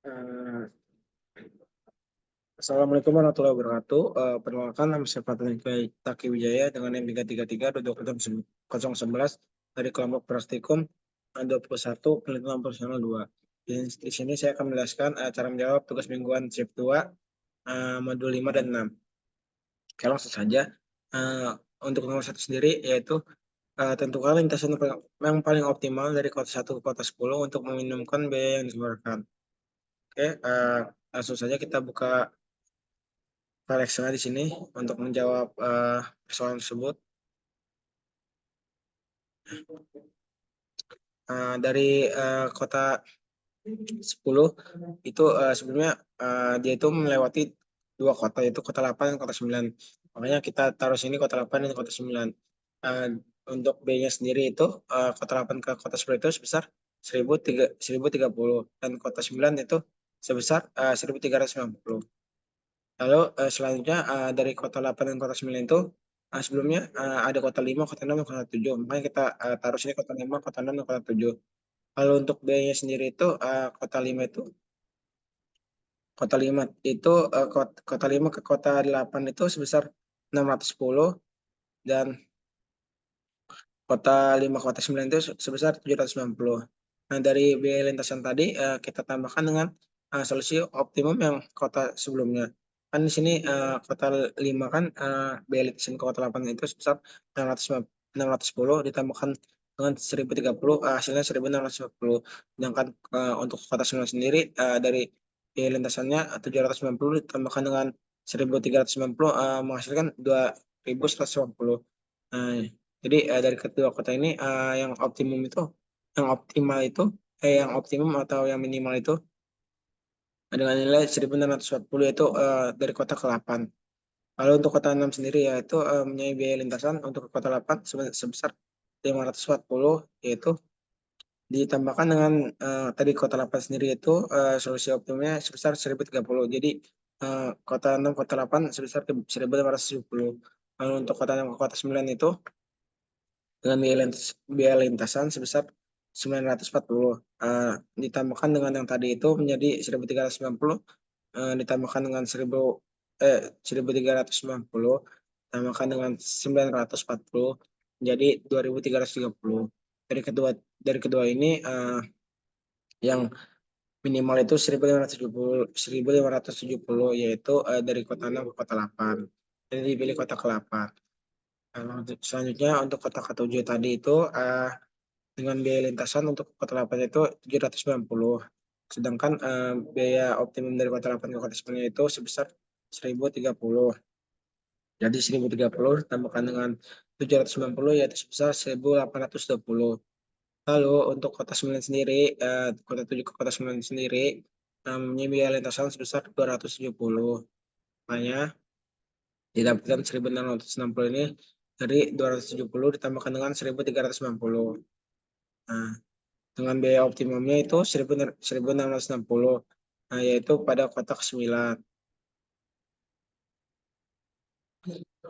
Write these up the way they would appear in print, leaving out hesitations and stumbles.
Eh, Assalamualaikum warahmatullahi wabarakatuh. Perkenalkan, nama saya Fatani Taki Wijaya dengan NIM 333 dari kelompok Praktikum 21 Penelitian Profesional 2. Di sini saya akan menjelaskan cara menjawab tugas mingguan SIP 2 modul 5 dan 6. Oke, langsung saja. Eh, untuk nomor 1 sendiri yaitu tentukan lintasan yang paling optimal dari kota 1 ke kota 10 untuk meminimumkan biaya yang dikeluarkan. Oke, langsung saja kita buka Alexa di sini untuk menjawab persoalan tersebut. Dari kota 10 itu sebelumnya dia itu melewati dua kota, yaitu kota 8 dan kota 9. Makanya kita taruh sini kota 8 dan kota 9. Uh, untuk B-nya sendiri itu kota 8 ke kota 10 itu sebesar 1030 dan kota 9 itu sebesar 1390. Lalu selanjutnya dari kota 8 dan kota 9 itu sebelumnya ada kota 5, kota 6, dan kota 7. Makanya kita taruh sini kota 5, kota 6, dan kota 7. Lalu untuk B-nya sendiri itu kota 5 itu kota 5 ke kota 8 itu sebesar 610 dan kota 5 ke kota 9 itu sebesar 790. Nah, dari biaya lintasan tadi kita tambahkan dengan solusi optimum yang kota sebelumnya. Kan di sini kota 5 kan biaya lintasan ke kota 8 itu sebesar 610 ditambahkan dengan 1030 hasilnya 1650. Sedangkan untuk kota 9 sendiri dari biaya lintasannya 790 ditambahkan dengan 1390 menghasilkan 2150. Nah, jadi dari kedua kota ini yang optimum atau yang minimal itu dengan nilai 1640 yaitu dari kota ke 8. Lalu untuk kota 6 sendiri yaitu mempunyai biaya lintasan untuk ke kota 8 sebesar 540 yaitu ditambahkan dengan tadi kota 8 sendiri itu solusi optimumnya sebesar 1030. Jadi kota 6 kota 8 sebesar 1570. Lalu untuk kota 6 ke kota 9 itu dengan biaya lintasan sebesar 940 ditambahkan dengan yang tadi itu menjadi 1390 ditambahkan dengan 1390 ditambahkan dengan 940 menjadi 2330. Dari kedua ini yang minimal itu 1570 yaitu dari kota 6 ke kota 8. Jadi dipilih kota ke 8. Selanjutnya untuk kota ke-7 tadi itu dengan biaya lintasan untuk kota 8 itu 790. Sedangkan biaya optimum dari kota 8 ke kota 9 itu sebesar 1030. Jadi 1030 tambahkan dengan 790 yaitu sebesar 1820. Lalu untuk kota 9 sendiri, kota 7 ke kota 9 sendiri mempunyai biaya lintasan sebesar 270. Makanya didapatkan 1660 ini dari 270 ditambahkan dengan 1390. Nah, dengan biaya optimumnya itu 1660, nah, yaitu pada kota ke-9.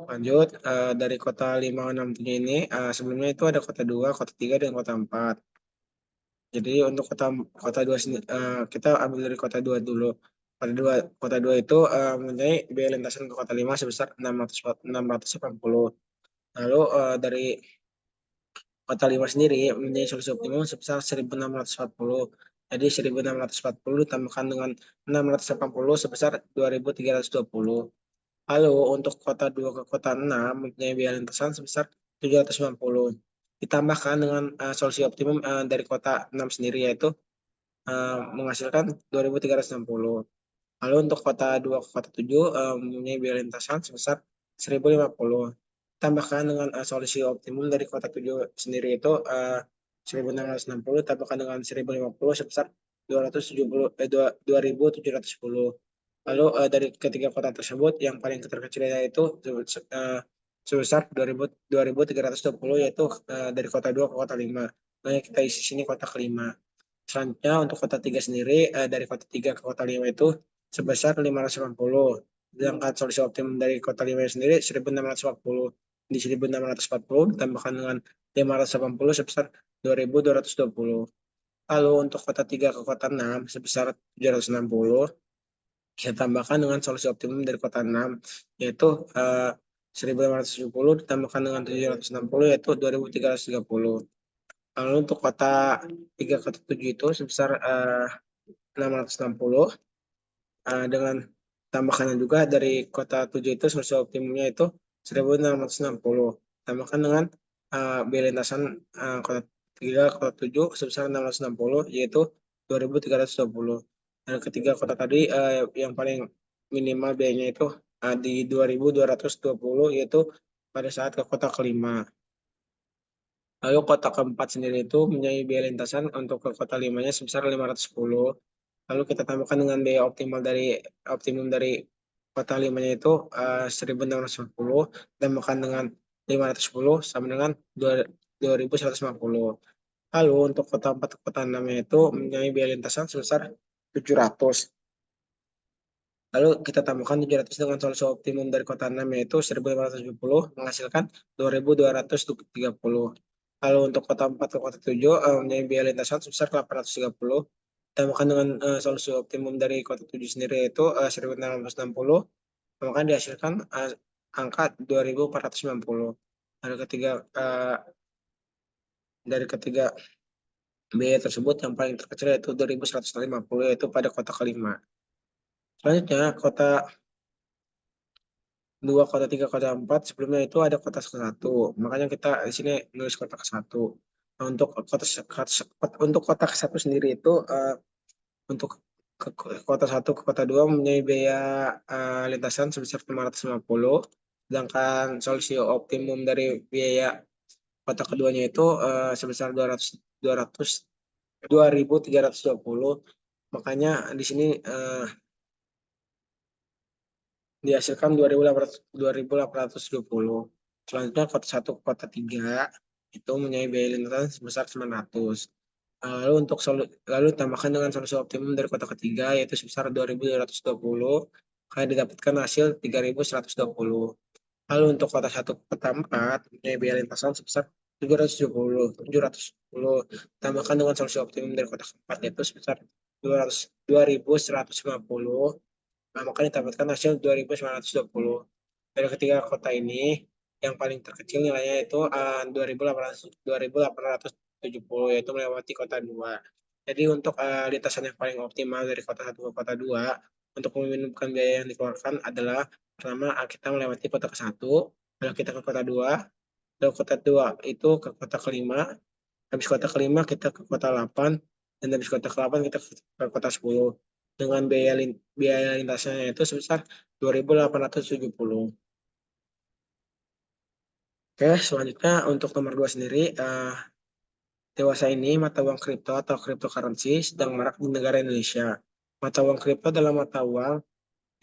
Lanjut, dari kota 5, 6, 7 ini, sebelumnya itu ada kota 2, kota 3, dan kota 4. Jadi untuk kota kota 2 kita ambil dari kota 2 dulu. Kota 2 itu mempunyai biaya lintasan ke kota 5 sebesar 680. Lalu dari kota 5 sendiri mempunyai solusi optimum sebesar 1640. Jadi 1640 ditambahkan dengan 680 sebesar 2320. Lalu untuk kota 2 ke kota 6 mempunyai biaya lintasan sebesar 790. Ditambahkan dengan solusi optimum dari kota 6 sendiri yaitu menghasilkan 2360. Lalu untuk kota 2 ke kota 7 mempunyai biaya lintasan sebesar 1050. Tambahkan dengan solusi optimum dari kota 7 sendiri itu 1660 tambahkan dengan 1050 sebesar 270 2710. Lalu dari ketiga kota tersebut yang paling terkecil yaitu sebesar 2320 yaitu dari kota 2 ke kota 5. Nah, kita isi sini kota kelima. Selanjutnya untuk kota 3 sendiri dari kota 3 ke kota 5 itu sebesar 580. Sedangkan solusi optimum dari kota 5 sendiri 1640. Di 1640 ditambahkan dengan 580 sebesar 2220. Lalu untuk kota 3 ke kota 6 sebesar 760, kita tambahkan dengan solusi optimum dari kota 6, yaitu 1.570 ditambahkan dengan 760, yaitu 2.330. Lalu untuk kota 3 kota 7 itu sebesar 660, dengan tambahkan juga dari kota 7 itu solusi optimumnya itu 1.660. Tambahkan dengan biaya lintasan kota 3 kota 7 sebesar 660, yaitu 2.320. Dan ketiga kota tadi yang paling minimal biayanya itu di 2.220, yaitu pada saat ke kota kelima. Lalu kota keempat sendiri itu mempunyai biaya lintasan untuk ke kota limanya sebesar 510. Lalu kita tambahkan dengan biaya optimum dari kota limanya itu 1.640, tambahkan dengan 510 sama dengan 2.150. Lalu untuk kota 4 ke kota 6 itu mempunyai biaya lintasan sebesar 700. Lalu kita tambahkan 700 dengan solusi optimum dari kota 6 yaitu 1.570 menghasilkan 2.230. Lalu untuk kota 4 ke kota 7 mempunyai biaya lintasan sebesar 830. Tambahkan dengan solusi optimum dari kota 7 sendiri yaitu 1.660, maka dihasilkan angka 2.490. Dari ketiga uh, dari ketiga biaya tersebut yang paling terkecil yaitu 2.150, yaitu pada kota kelima. Selanjutnya kota 2, kota 3, kota 4 sebelumnya itu ada kota ke satu. Makanya kita di sini nulis kota ke satu. Nah, untuk kota ke satu sendiri itu untuk kota 1 ke kota 2 mempunyai biaya lintasan sebesar 550. Sedangkan solusi optimum dari biaya kota keduanya itu sebesar 2.320. Makanya di sini dihasilkan 2.820. Selanjutnya kota 1 ke kota 3 itu mempunyai biaya lintasan sebesar 900. Lalu tambahkan dengan solusi optimum dari kota ketiga yaitu sebesar 2.220, kalian didapatkan hasil 3.120. Lalu untuk kota 1 ke kota 4 mempunyai biaya lintasan sebesar 770. Tambahkan dengan solusi optimum dari kota keempat yaitu sebesar 2.150. Nah, maka didapatkan hasil 2.920. Dari ketiga kota ini, yang paling terkecil nilainya itu 2.870, yaitu melewati kota 2. Jadi untuk lintasan yang paling optimal dari kota 1 ke kota 2, untuk meminimumkan biaya yang dikeluarkan adalah pertama kita melewati kota ke 1, lalu kita ke kota 2, lalu kota 2 itu ke kota kelima, habis kota kelima kita ke kota 8, dan habis kota ke-8 kita ke kota 10 dengan biaya lintasannya itu sebesar 2.870. Oke, selanjutnya untuk nomor 2 sendiri, dewasa ini mata uang kripto atau cryptocurrency sedang marak di negara Indonesia. Mata uang kripto adalah mata uang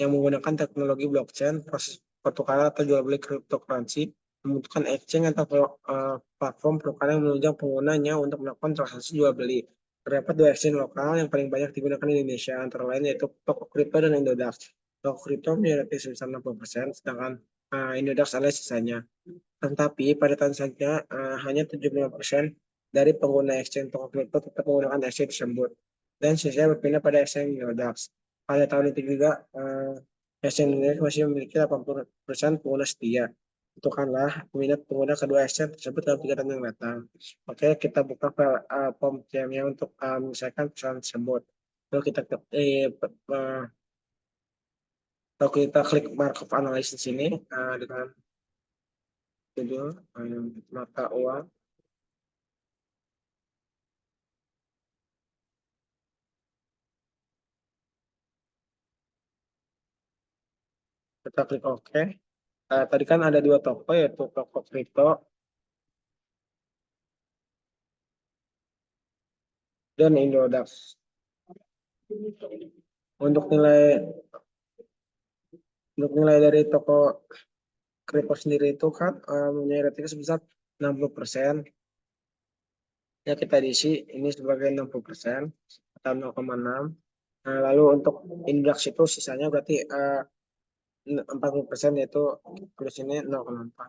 yang menggunakan teknologi blockchain. Proses pertukaran atau jual beli cryptocurrency membutuhkan exchange atau platform pertukaran yang menunjang penggunanya untuk melakukan transaksi jual beli. Terdapat dua exchange lokal yang paling banyak digunakan di Indonesia, antara lain yaitu Toko Kripto dan Indodax. Toko Kripto menjadi sebesar 60%, sedangkan Indodax adalah sisanya. Tetapi pada transaksinya hanya 75% dari pengguna exchange toko kripto tetap menggunakan exchange tersebut, dan sisanya berpindah pada exchange Eurodax. Pada tahun itu juga exchange ini masih memiliki 80% pengguna setia. Tentukanlah minat pengguna kedua exchange tersebut dalam 3 tahun yang datang. Oke, kita buka form PM-nya untuk menyelesaikan persoalan tersebut. Lalu kita lalu kita klik markup analysis ini dengan judul mata uang. Kita klik OK. Tadi kan ada dua toko yaitu toko kripto dan Indodax. Untuk nilai untuk nilai dari toko kripto sendiri itu kan mempunyai rating sebesar 60%. Ya kita diisi ini sebagai 60% atau 0,6. Nah, lalu untuk Indodax itu sisanya berarti 40%, yaitu plus ini 0,4.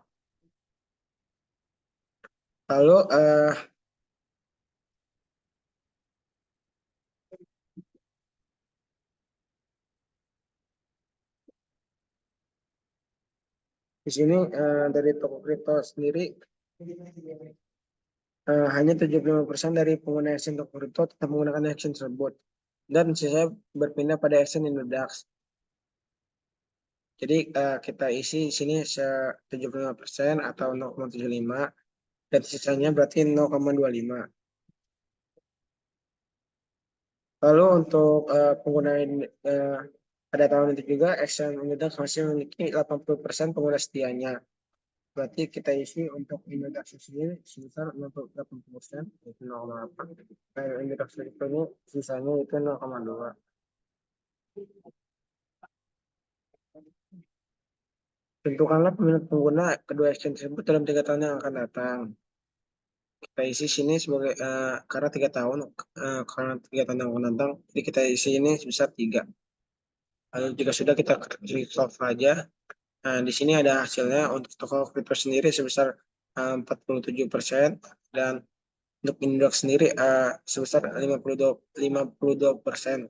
Lalu Di sini dari toko kripto sendiri hanya 75% dari pengguna exchange toko kripto tetap menggunakan exchange tersebut dan sisanya berpindah pada exchange Indodax. Jadi kita isi di sini 75% atau 0,75 dan sisanya berarti 0,25. Lalu untuk pengguna pada tahun itu juga exchange Indodax masih memiliki 80% pengguna setianya. Berarti kita isi untuk Indodax sendiri sebesar 80%, yaitu 0,8. Indodax ini sisanya itu 0,2. Tentukanlah peminat pengguna kedua exchange tersebut dalam 3 tahun yang akan datang. Kita isi sini sebagai karena 3 tahun, karena 3 tahun yang akan datang, jadi kita isi ini sebesar 3. Lalu jika sudah kita klik solve aja. Nah, di sini ada hasilnya untuk toko kripto sendiri sebesar 47% dan untuk indeks sendiri sebesar 52%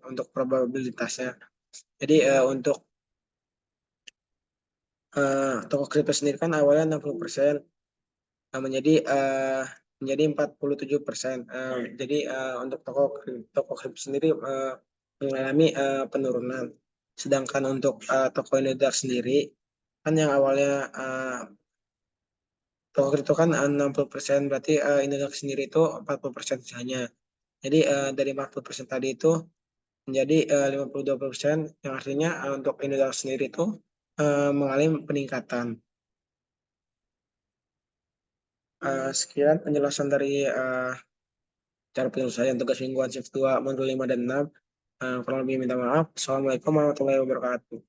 untuk probabilitasnya. Jadi untuk toko kripto sendiri kan awalnya 60%, menjadi 47%. Jadi untuk toko kripto sendiri mengalami penurunan. Sedangkan untuk toko Indodax sendiri kan yang awalnya toko kripto kan 60%, berarti Indodax sendiri itu 40% sisanya. Jadi dari 40% tadi itu menjadi 52%, yang artinya untuk Indodax sendiri itu mengalami peningkatan. Sekian penjelasan dari cara penyelesaian tugas lingkungan shift 2 modul 5 dan 6. Kurang lebih minta maaf. Assalamualaikum warahmatullahi wabarakatuh.